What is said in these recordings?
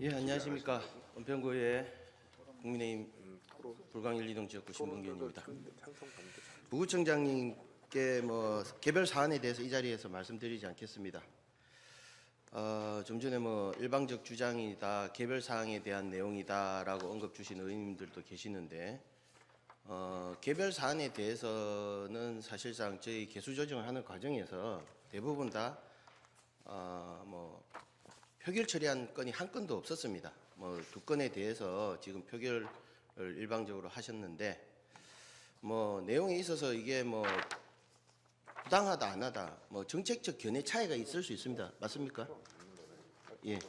예, 안녕하십니까. 은평구의 국민의힘 불광 1, 2동 지역구 신봉균입니다. 부구청장님께 개별 사안에 대해서 이 자리에서 말씀드리지 않겠습니다. 좀 전에 일방적 주장이다, 개별 사항에 대한 내용이다라고 언급 주신 의원님들도 계시는데 개별 사안에 대해서는 사실상 저희 개수 조정을 하는 과정에서 대부분 다 표결 처리한 건이 한 건도 없었습니다. 두 건에 대해서 지금 표결을 일방적으로 하셨는데 내용에 있어서 이게 부당하다 안 하다 정책적 견해 차이가 있을 수 있습니다. 맞습니까? 예.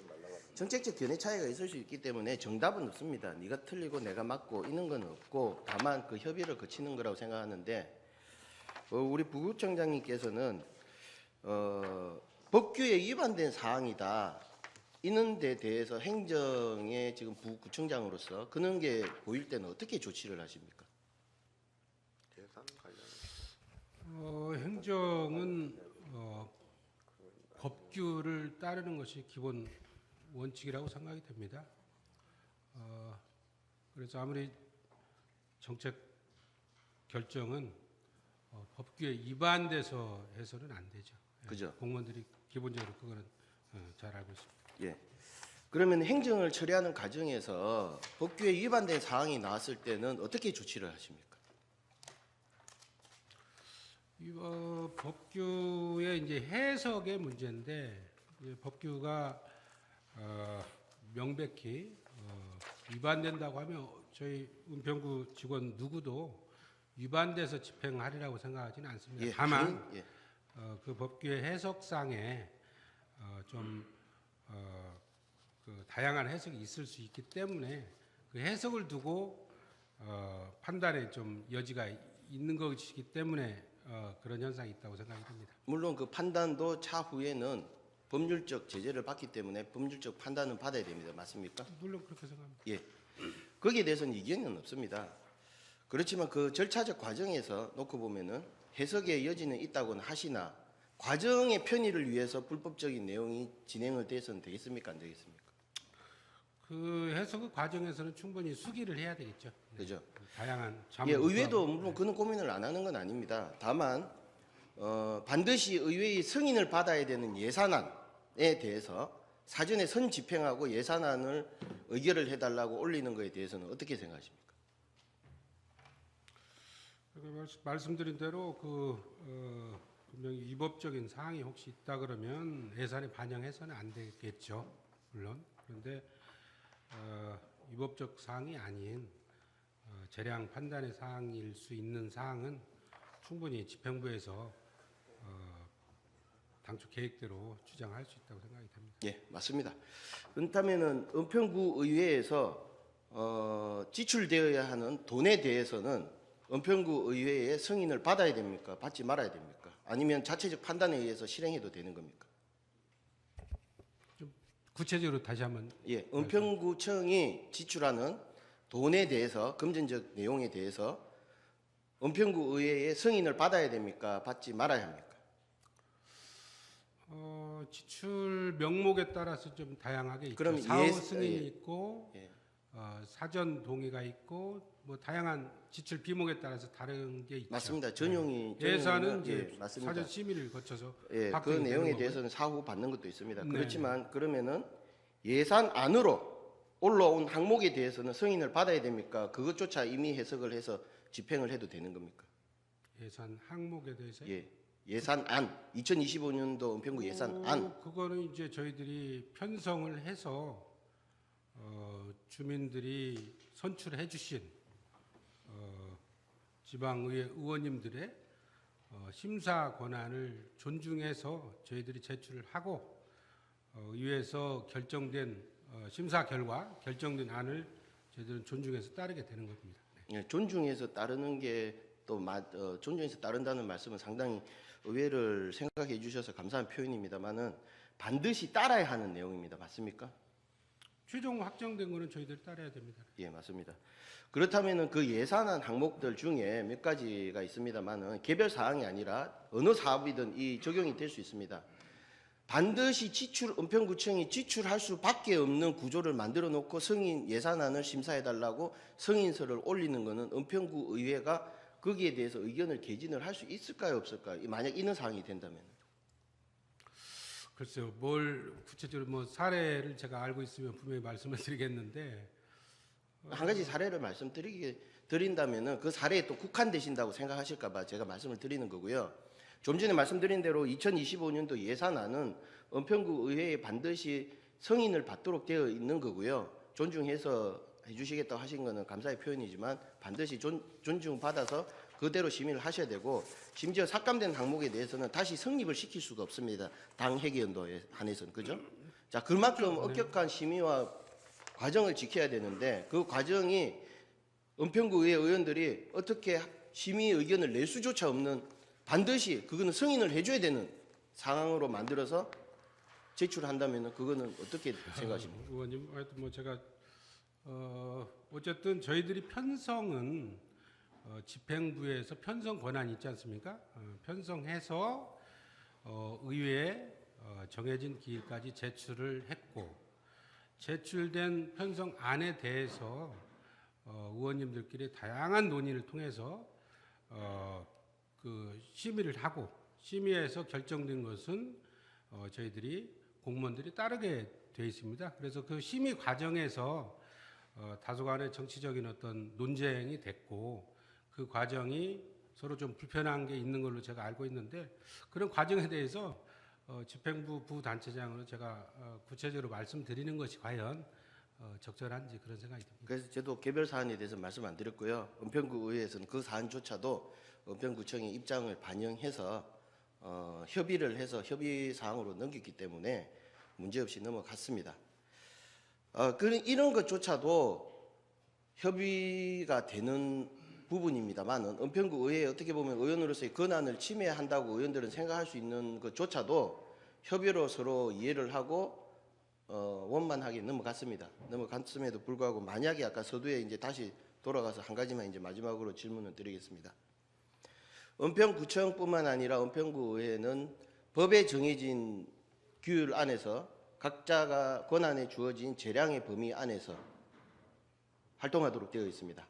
정책적 견해 차이가 있을 수 있기 때문에 정답은 없습니다. 네가 틀리고 내가 맞고 있는 건 없고 다만 그 협의를 거치는 거라고 생각하는데 우리 부구청장님께서는 법규에 위반된 사항이다. 이는 데 대해서 행정의 지금 부구청장으로서 그런 게 보일 때는 어떻게 조치를 하십니까? 행정은 법규를 따르는 것이 기본 원칙이라고 생각이 됩니다. 그래서 아무리 정책 결정은 법규에 위반돼서 해서는 안 되죠. 그죠? 공무원들이 기본적으로 그거는 잘 알고 있습니다. 예. 그러면 행정을 처리하는 과정에서 법규에 위반된 사항이 나왔을 때는 어떻게 조치를 하십니까? 법규의 이제 해석의 문제인데 법규가 명백히 위반된다고 하면 저희 은평구 직원 누구도 위반돼서 집행하리라고 생각하지는 않습니다. 예, 다만 예. 그 법규의 해석상에 그 다양한 해석이 있을 수 있기 때문에 그 해석을 두고 판단에 좀 여지가 있는 것이기 때문에 그런 현상이 있다고 생각이 듭니다. 물론 그 판단도 차후에는 법률적 제재를 받기 때문에 법률적 판단은 받아야 됩니다. 맞습니까? 물론 그렇게 생각합니다. 예. 거기에 대해서는 이견은 없습니다. 그렇지만 그 절차적 과정에서 놓고 보면은 해석의 여지는 있다고는 하시나 과정의 편의를 위해서 불법적인 내용이 진행을 돼서는 되겠습니까? 안 되겠습니까? 그 해석 과정에서는 충분히 수기를 해야 되겠죠. 그죠? 다양한 예, 자문과 의회도 물론 그런 고민을 안 하는 건 아닙니다. 다만 반드시 의회의 승인을 받아야 되는 예산안에 대해서 사전에 선 집행하고 예산안을 의결을 해달라고 올리는 것에 대해서는 어떻게 생각하십니까? 말씀드린 대로 분명히 위법적인 사항이 혹시 있다 그러면 예산에 반영해서는 안 되겠죠. 물론 그런데 위법적 사항이 아닌 재량 판단의 사항일 수 있는 사항은 충분히 집행부에서 당초 계획대로 주장할 수 있다고 생각이 됩니다. 예, 맞습니다. 그렇다면은 은평구 의회에서 지출되어야 하는 돈에 대해서는 은평구 의회의 승인을 받아야 됩니까? 받지 말아야 됩니까? 아니면 자체적 판단에 의해서 실행해도 되는 겁니까? 좀 구체적으로 다시 한번. 예, 은평구청이 지출하는 돈에 대해서 금전적 내용에 대해서 은평구 의회의 승인을 받아야 됩니까? 받지 말아야 합니까? 지출 명목에 따라서 좀 다양하게 있죠. 그럼 사후 예, 승인이 예. 있고 예. 사전 동의가 있고 다양한 지출 비목에 따라서 다른 게 있죠. 맞습니다. 전용이 예산은 이제 예, 맞습니다. 사전 심의를 거쳐서 예, 그 확정이 되는 내용에 거고요. 대해서는 사후 받는 것도 있습니다. 네. 그렇지만 그러면은 예산안으로 올라온 항목에 대해서는 승인을 받아야 됩니까? 그것조차 이미 해석을 해서 집행을 해도 되는 겁니까? 예산 항목에 대해서 예, 예산안 2025년도 은평구 예산안 그거는 이제 저희들이 편성을 해서 주민들이 선출해 주신 지방의회 의원님들의 심사 권한을 존중해서 저희들이 제출을 하고 의회에서 결정된 심사 결과 결정된 안을 저희들은 존중해서 따르게 되는 겁니다. 네. 예, 존중해서 따르는 게 또 존중해서 따른다는 말씀은 상당히 의외를 생각해 주셔서 감사한 표현입니다만은 반드시 따라야 하는 내용입니다. 맞습니까? 최종 확정된 거는 저희들이 따라야 됩니다. 예, 맞습니다. 그렇다면은 그 예산안 항목들 중에 몇 가지가 있습니다만은 개별 사항이 아니라 어느 사업이든 이 적용이 될 수 있습니다. 반드시 은평구청이 지출할 수밖에 없는 구조를 만들어 놓고 승인 예산안을 심사해 달라고 승인서를 올리는 것은 은평구 의회가 거기에 대해서 의견을 개진을 할 수 있을까요, 없을까요? 만약 이런 상황이 된다면. 글쎄요, 뭘 구체적으로 뭐 사례를 제가 알고 있으면 분명히 말씀을 드리겠는데 한 가지 사례를 드린다면은 그 사례에 또 국한되신다고 생각하실까봐 제가 말씀을 드리는 거고요. 좀 전에 말씀드린 대로 2025년도 예산안은 은평구 의회에 반드시 승인을 받도록 되어 있는 거고요. 존중해서 해주시겠다고 하신 거는 감사의 표현이지만 반드시 존중받아서 그대로 심의를 하셔야 되고, 심지어 삭감된 항목에 대해서는 다시 성립을 시킬 수가 없습니다. 당 회계연도에 한해서는. 그죠? 자, 그만큼 엄격한 심의와 과정을 지켜야 되는데 그 과정이 은평구 의회 의원들이 어떻게 심의 의견을 낼 수조차 없는, 반드시 그거는 승인을 해줘야 되는 상황으로 만들어서 제출한다면 그거는 어떻게 생각하십니까? 의원님, 하여튼 뭐 제가 어쨌든 저희들이 편성은 집행부에서 편성 권한이 있지 않습니까? 편성해서 의회에 정해진 기일까지 제출을 했고, 제출된 편성안에 대해서 의원님들끼리 다양한 논의를 통해서 그 심의를 하고, 심의해서 결정된 것은 저희들이 공무원들이 따르게 돼 있습니다. 그래서 그 심의 과정에서 다소간의 정치적인 어떤 논쟁이 됐고, 그 과정이 서로 좀 불편한 게 있는 걸로 제가 알고 있는데, 그런 과정에 대해서 집행부 부단체장으로 제가 구체적으로 말씀드리는 것이 과연 적절한지 그런 생각이 듭니다. 그래서 저도 개별 사안에 대해서 말씀 안 드렸고요. 은평구 의회에서는 그 사안조차도 은평구청의 입장을 반영해서 협의를 해서 협의 사항으로 넘겼기 때문에 문제없이 넘어갔습니다. 이런 것조차도 협의가 되는 부분입니다만은 은평구 의회에 어떻게 보면 의원으로서의 권한을 침해한다고 의원들은 생각할 수 있는 것조차도 협의로 서로 이해를 하고 원만하게 넘어갔습니다. 넘어갔음에도 불구하고 만약에 아까 서두에 이제 다시 돌아가서 한 가지만 이제 마지막으로 질문을 드리겠습니다. 은평구청뿐만 아니라 은평구 의회는 법에 정해진 규율 안에서 각자가 권한에 주어진 재량의 범위 안에서 활동하도록 되어 있습니다.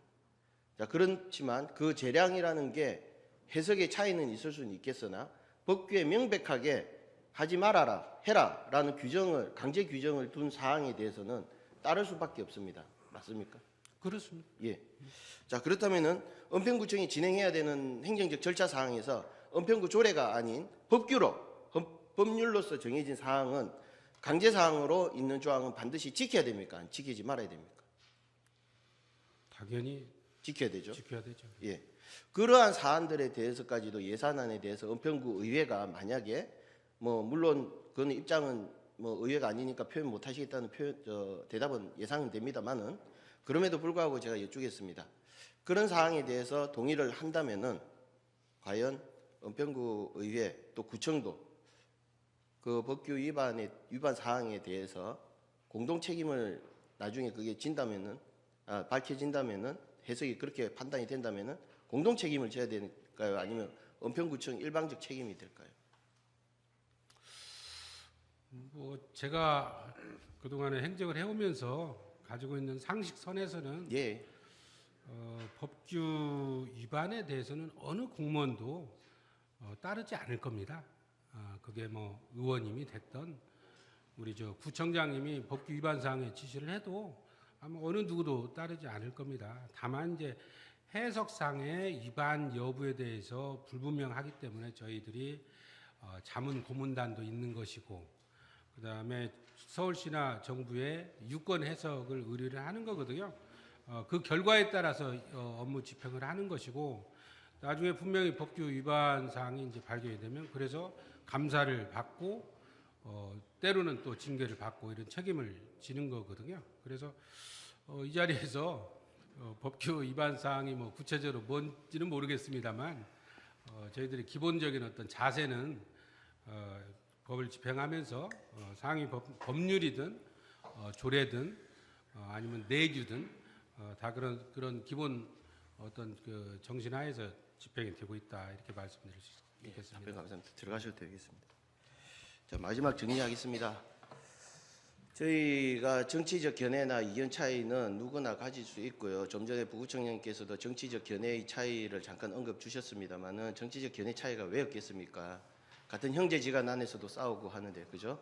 자, 그렇지만 그 재량이라는 게 해석의 차이는 있을 수는 있겠으나 법규에 명백하게 하지 말아라, 해라 라는 규정을, 강제 규정을 둔 사항에 대해서는 따를 수밖에 없습니다. 맞습니까? 그렇습니다. 예. 자, 그렇다면은 은평구청이 진행해야 되는 행정적 절차 사항에서 은평구 조례가 아닌 법규로, 법률로서 정해진 사항은 강제 사항으로 있는 조항은 반드시 지켜야 됩니까? 지키지 말아야 됩니까? 당연히 지켜야 되죠. 지켜야 되죠. 예. 그러한 사안들에 대해서까지도 예산안에 대해서 은평구 의회가 만약에 뭐 물론 그건 입장은 뭐 의회가 아니니까 표현 못 하시겠다는 대답은 예상은 됩니다만은, 그럼에도 불구하고 제가 여쭙겠습니다. 그런 사항에 대해서 동의를 한다면은 과연 은평구 의회 또 구청도 그 법규 위반 사항에 대해서 공동 책임을 나중에 그게 밝혀진다면은, 해석이 그렇게 판단이 된다면은 공동 책임을 져야 될까요? 아니면 은평구청 일방적 책임이 될까요? 뭐 제가 그동안에 행정을 해오면서 가지고 있는 상식선에서는 예. 법규 위반에 대해서는 어느 공무원도 따르지 않을 겁니다. 그게 뭐 의원님이 됐던 우리 저 구청장님이 법규 위반 사항에 지시를 해도 아마 어느 누구도 따르지 않을 겁니다. 다만 이제 해석상의 위반 여부에 대해서 불분명하기 때문에 저희들이 자문 고문단도 있는 것이고, 그다음에 서울시나 정부에 유권 해석을 의뢰를 하는 거거든요. 그 결과에 따라서 업무 집행을 하는 것이고, 나중에 분명히 법규 위반 사항이 이제 발견이 되면 그래서 감사를 받고 때로는 또 징계를 받고 이런 책임을 지는 거거든요. 그래서 이 자리에서 법규 위반 사항이 뭐 구체적으로 뭔지는 모르겠습니다만 저희들이 기본적인 어떤 자세는 법을 집행하면서 상위 법률이든 조례든 아니면 내규든 다 그런 기본 어떤 그 정신하에서 집행이 되고 있다, 이렇게 말씀드릴 수 있겠습니다. 답변 감사합니다. 들어가셔도 되겠습니다. 자, 마지막 정리하겠습니다. 저희가 정치적 견해나 이견 차이는 누구나 가질 수 있고요. 좀 전에 부구청장님께서도 정치적 견해의 차이를 잠깐 언급 주셨습니다만은 정치적 견해 차이가 왜 없겠습니까? 같은 형제지간 안에서도 싸우고 하는데, 그죠?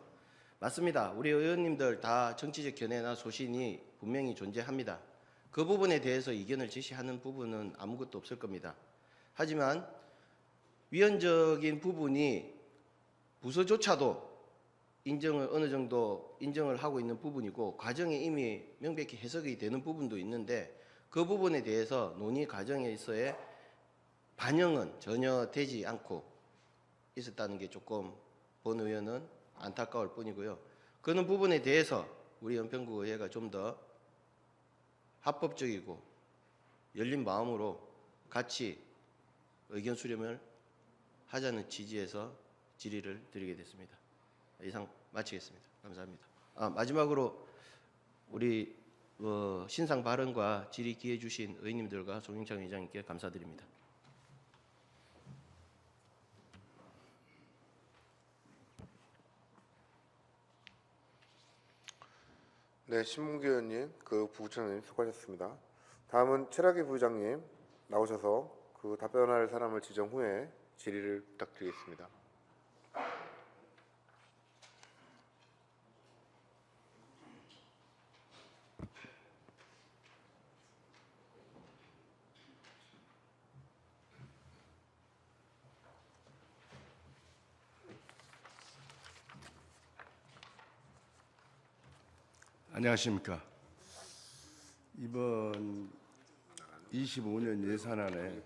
맞습니다. 우리 의원님들 다 정치적 견해나 소신이 분명히 존재합니다. 그 부분에 대해서 이견을 제시하는 부분은 아무것도 없을 겁니다. 하지만 위헌적인 부분이 부서조차도 인정을 어느 정도 인정을 하고 있는 부분이고 과정에 이미 명백히 해석이 되는 부분도 있는데 그 부분에 대해서 논의 과정에서의 반영은 전혀 되지 않고 있었다는 게 조금 본 의원은 안타까울 뿐이고요. 그런 부분에 대해서 우리 은평구 의회가 좀 더 합법적이고 열린 마음으로 같이 의견 수렴을 하자는 취지에서 질의를 드리게 됐습니다. 이상 마치겠습니다. 감사합니다. 마지막으로 우리 신상 발언과 질의 기회 주신 의원님들과 송영창 의장님께 감사드립니다. 네, 신문기 의원님, 부부장님 수고하셨습니다. 다음은 최락희 부장님 나오셔서 답변할 사람을 지정 후에 질의를 부탁드리겠습니다. 안녕하십니까. 이번 25년 예산안에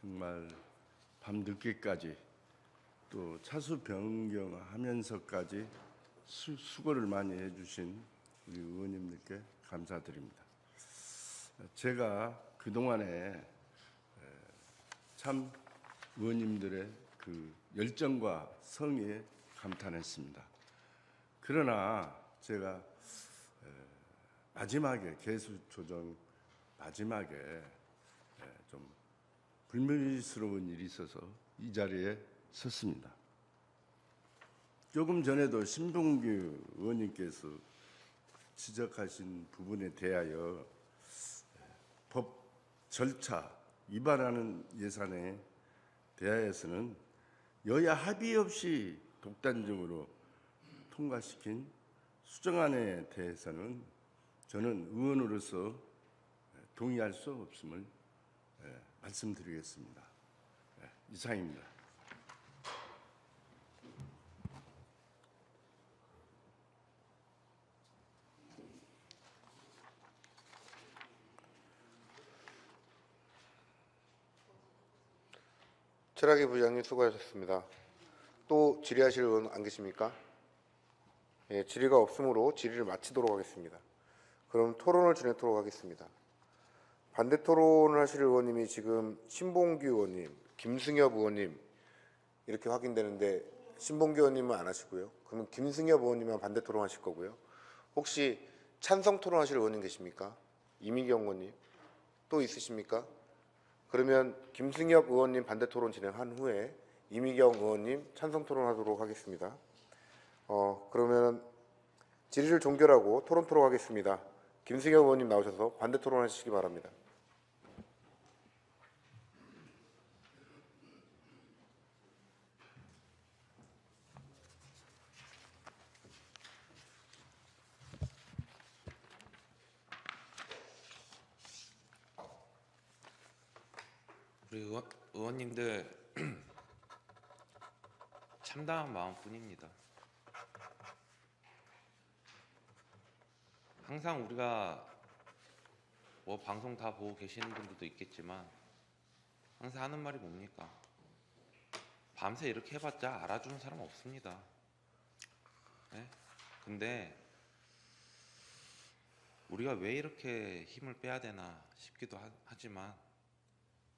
정말 밤늦게까지 또 차수 변경하면서까지 수고를 많이 해주신 우리 의원님들께 감사드립니다. 제가 그동안에 참 의원님들의 열정과 성의에 감탄했습니다. 그러나 제가 마지막에 개수 조정 마지막에 좀 불미스러운 일이 있어서 이 자리에 섰습니다. 조금 전에도 신봉규 의원님께서 지적하신 부분에 대하여 법 절차 위반하는 예산에 대하여서는 여야 합의 없이 독단적으로 통과시킨 수정안에 대해서는 저는 의원으로서 동의할 수 없음을 말씀드리겠습니다. 이상입니다. 최락희 부장님 수고하셨습니다. 또 질의하실 의원 안 계십니까? 예, 질의가 없으므로 질의를 마치도록 하겠습니다. 그럼 토론을 진행하도록 하겠습니다. 반대 토론을 하실 의원님이 지금 신봉규 의원님, 김승엽 의원님 이렇게 확인되는데 신봉규 의원님은 안 하시고요. 그러면 김승엽 의원님만 반대 토론하실 거고요. 혹시 찬성 토론하실 의원님 계십니까? 이미경 의원님 또 있으십니까? 그러면 김승엽 의원님 반대 토론 진행한 후에 이미경 의원님 찬성 토론하도록 하겠습니다. 그러면 질의를 종결하고 토론토록 하겠습니다. 김승엽 의원님 나오셔서 반대 토론하시기 바랍니다. 우리 의원님들 참담한 마음뿐입니다. 항상 우리가 방송 다 보고 계시는 분들도 있겠지만 항상 하는 말이 뭡니까? 밤새 이렇게 해봤자 알아주는 사람 없습니다. 네? 근데 우리가 왜 이렇게 힘을 빼야 되나 싶기도 하지만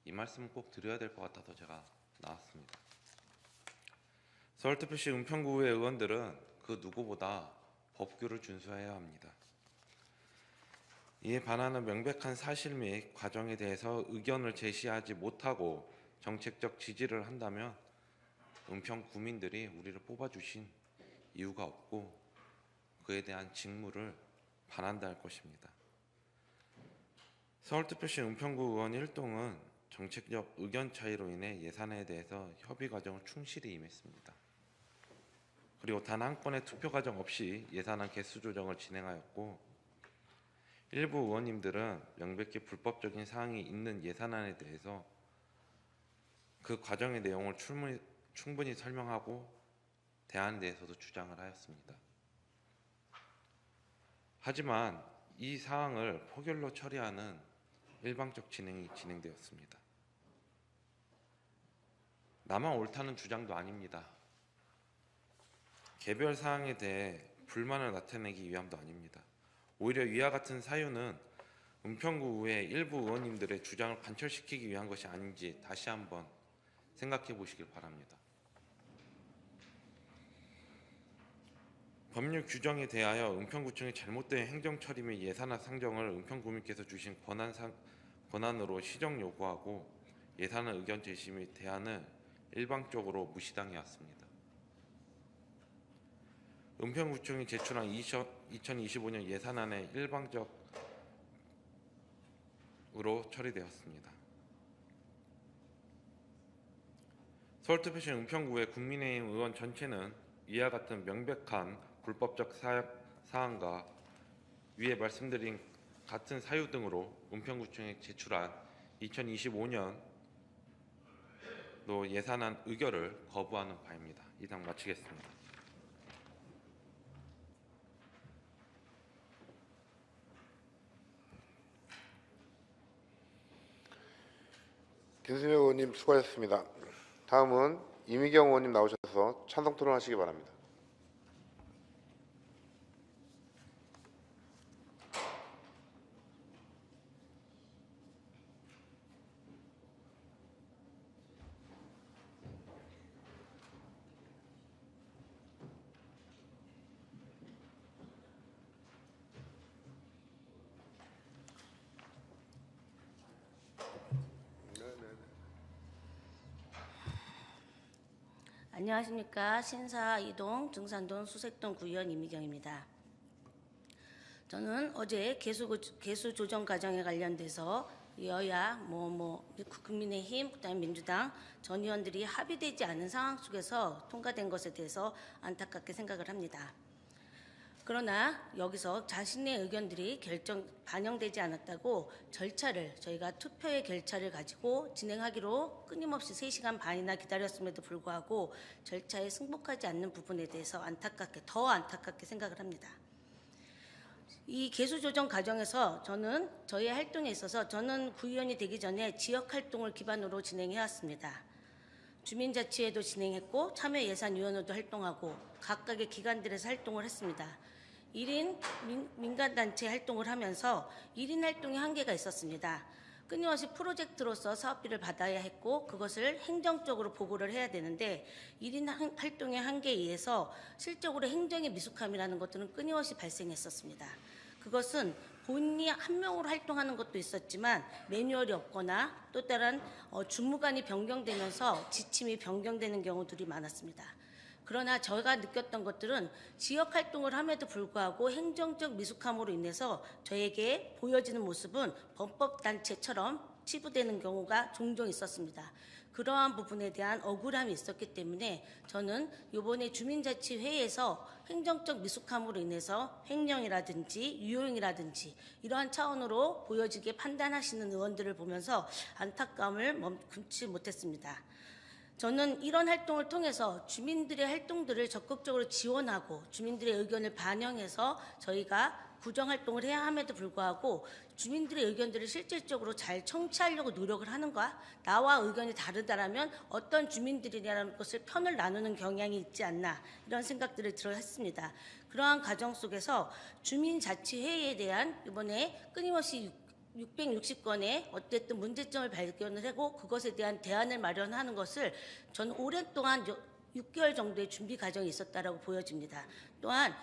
이 말씀은 꼭 드려야 될 것 같아서 제가 나왔습니다. 서울특별시 은평구의 의원들은 그 누구보다 법규를 준수해야 합니다. 이에 반하는 명백한 사실 및 과정에 대해서 의견을 제시하지 못하고 정책적 지지를 한다면 은평 구민들이 우리를 뽑아주신 이유가 없고 그에 대한 직무를 반한다 할 것입니다. 서울특별시 은평구 의원 1동은 정책적 의견 차이로 인해 예산에 대해서 협의 과정을 충실히 임했습니다. 그리고 단 한 건의 투표 과정 없이 예산안 개수 조정을 진행하였고, 일부 의원님들은 명백히 불법적인 사항이 있는 예산안에 대해서 그 과정의 내용을 충분히 설명하고 대안에 대해서도 주장을 하였습니다. 하지만 이 사항을 포결로 처리하는 일방적 진행이 진행되었습니다. 나만 옳다는 주장도 아닙니다. 개별 사항에 대해 불만을 나타내기 위함도 아닙니다. 오히려 위와 같은 사유는 은평구의 일부 의원님들의 주장을 관철시키기 위한 것이 아닌지 다시 한번 생각해 보시길 바랍니다. 법률 규정에 대하여 은평구청의 잘못된 행정처리 및 예산안 상정을 은평구민께서 주신 권한으로 시정 요구하고 예산안 의견 제시 및 대안을 일방적으로 무시당해 왔습니다. 은평구청이 제출한 2025년 예산안에 일방적으로 처리되었습니다. 서울특별시 은평구의 국민의힘 의원 전체는 이와 같은 명백한 불법적 사항과 위에 말씀드린 같은 사유 등으로 은평구청에 제출한 2025년도 예산안 의결을 거부하는 바입니다. 이상 마치겠습니다. 김수명 의원님 수고하셨습니다. 다음은 이미경 의원님 나오셔서 찬성 토론하시기 바랍니다. 안녕하십니까. 신사 이동 등산동 수색동 구의원 이미경입니다. 저는 어제 개수 조정 과정에 관련돼서 여야 국민의힘 그다음에 민주당 전 의원들이 합의되지 않은 상황 속에서 통과된 것에 대해서 안타깝게 생각을 합니다. 그러나 여기서 자신의 의견들이 반영되지 않았다고 저희가 투표의 절차를 가지고 진행하기로 끊임없이 3시간 반이나 기다렸음에도 불구하고 절차에 승복하지 않는 부분에 대해서 더 안타깝게 생각을 합니다. 이 개수조정 과정에서 저는 저의 활동에 있어서 저는 구의원이 되기 전에 지역활동을 기반으로 진행해왔습니다. 주민자치회도 진행했고 참여예산위원회도 활동하고 각각의 기관들에서 활동을 했습니다. 1인 민간단체 활동을 하면서 1인 활동의 한계가 있었습니다. 끊임없이 프로젝트로서 사업비를 받아야 했고 그것을 행정적으로 보고를 해야 되는데 1인 활동의 한계에 의해서 실적으로 행정의 미숙함이라는 것들은 끊임없이 발생했었습니다. 그것은 본인이 한 명으로 활동하는 것도 있었지만 매뉴얼이 없거나 또 다른 주무관이 변경되면서 지침이 변경되는 경우들이 많았습니다. 그러나 제가 느꼈던 것들은 지역활동을 함에도 불구하고 행정적 미숙함으로 인해서 저에게 보여지는 모습은 범법단체처럼 치부되는 경우가 종종 있었습니다. 그러한 부분에 대한 억울함이 있었기 때문에 저는 이번에 주민자치회에서 행정적 미숙함으로 인해서 횡령이라든지 유용이라든지 이러한 차원으로 보여지게 판단하시는 의원들을 보면서 안타까움을 금치 못했습니다. 저는 이런 활동을 통해서 주민들의 활동들을 적극적으로 지원하고 주민들의 의견을 반영해서 저희가 구정활동을 해야 함에도 불구하고 주민들의 의견들을 실질적으로 잘 청취하려고 노력을 하는가, 나와 의견이 다르다라면 어떤 주민들이라는 것을 편을 나누는 경향이 있지 않나 이런 생각들을 들어 했습니다. 그러한 과정 속에서 주민자치회의에 대한 이번에 끊임없이 660건의 어쨌든 문제점을 발견을 하고 그것에 대한 대안을 마련하는 것을 저는 오랫동안 6개월 정도의 준비 과정이 있었다라고 보여집니다. 또한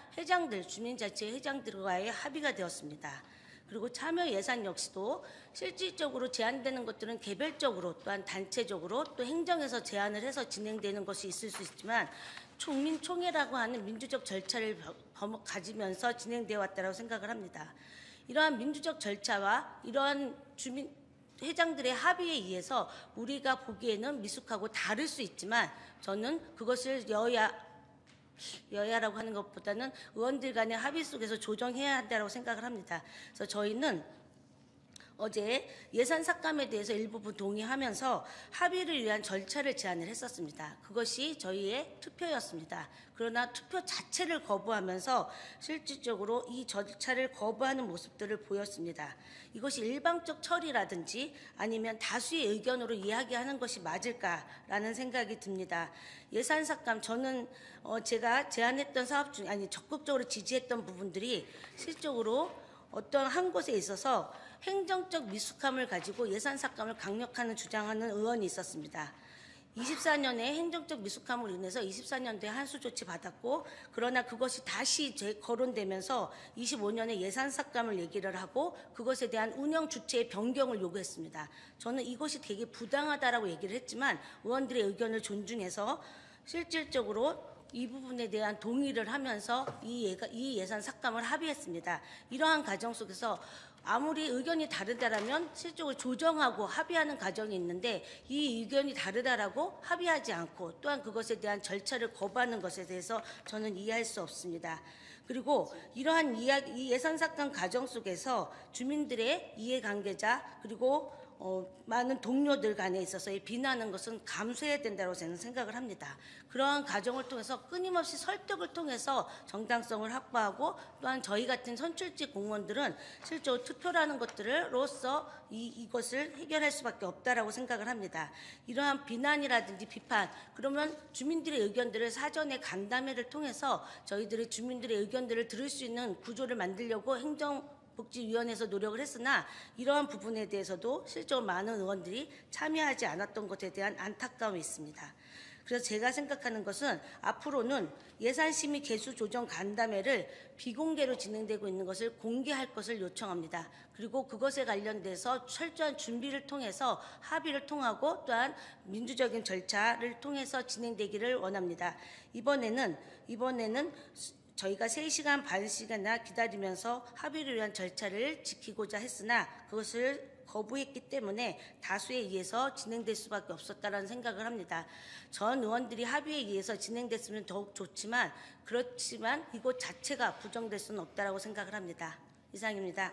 주민자치회 회장들과의 합의가 되었습니다. 그리고 참여 예산 역시도 실질적으로 제한되는 것들은 개별적으로 또한 단체적으로 또 행정에서 제안을 해서 진행되는 것이 있을 수 있지만 총민총회라고 하는 민주적 절차를 가지면서 진행되어 왔다고 생각을 합니다. 이러한 민주적 절차와 이러한 주민 회장들의 합의에 의해서 우리가 보기에는 미숙하고 다를 수 있지만 저는 그것을 여야라고 하는 것보다는 의원들 간의 합의 속에서 조정해야 한다고 생각을 합니다. 그래서 저희는 어제 예산 삭감에 대해서 일부분 동의하면서 합의를 위한 절차를 제안을 했었습니다. 그것이 저희의 투표였습니다. 그러나 투표 자체를 거부하면서 실질적으로 이 절차를 거부하는 모습들을 보였습니다. 이것이 일방적 처리라든지 아니면 다수의 의견으로 이야기하는 것이 맞을까라는 생각이 듭니다. 예산 삭감, 저는 제가 제안했던 사업 중, 적극적으로 지지했던 부분들이 실질적으로 어떤 한 곳에 있어서 행정적 미숙함을 가지고 예산 삭감을 강력하는 주장하는 의원이 있었습니다. 24년에 행정적 미숙함으로 인해서 24년도에 한수 조치 받았고, 그러나 그것이 다시 재거론되면서 25년에 예산 삭감을 얘기를 하고 그것에 대한 운영 주체의 변경을 요구했습니다. 저는 이것이 되게 부당하다라고 얘기를 했지만 의원들의 의견을 존중해서 실질적으로 이 부분에 대한 동의를 하면서 이 예산 삭감을 합의했습니다. 이러한 과정 속에서 아무리 의견이 다르다라면 실질적으로 조정하고 합의하는 과정이 있는데 이 의견이 다르다라고 합의하지 않고 또한 그것에 대한 절차를 거부하는 것에 대해서 저는 이해할 수 없습니다. 그리고 이러한 이 예산 삭감 과정 속에서 주민들의 이해관계자 그리고 많은 동료들 간에 있어서의 비난하는 것은 감수해야 된다고 저는 생각을 합니다. 그러한 과정을 통해서 끊임없이 설득을 통해서 정당성을 확보하고 또한 저희 같은 선출직 공무원들은 실제로 투표라는 것들로서 이것을 해결할 수밖에 없다라고 생각을 합니다. 이러한 비난이라든지 비판, 그러면 주민들의 의견들을 사전에 간담회를 통해서 저희들이 주민들의 의견들을 들을 수 있는 구조를 만들려고 복지위원회에서 노력을 했으나 이러한 부분에 대해서도 실제로 많은 의원들이 참여하지 않았던 것에 대한 안타까움이 있습니다. 그래서 제가 생각하는 것은 앞으로는 예산심의 개수 조정 간담회를 비공개로 진행되고 있는 것을 공개할 것을 요청합니다. 그리고 그것에 관련돼서 철저한 준비를 통해서 합의를 통하고 또한 민주적인 절차를 통해서 진행되기를 원합니다. 이번에는 저희가 3시간 반씩이나 기다리면서 합의를 위한 절차를 지키고자 했으나 그것을 거부했기 때문에 다수에 의해서 진행될 수밖에 없었다는 생각을 합니다. 전 의원들이 합의에 의해서 진행됐으면 더욱 좋지만 그렇지만 이것 자체가 부정될 수는 없다고 생각을 합니다. 이상입니다.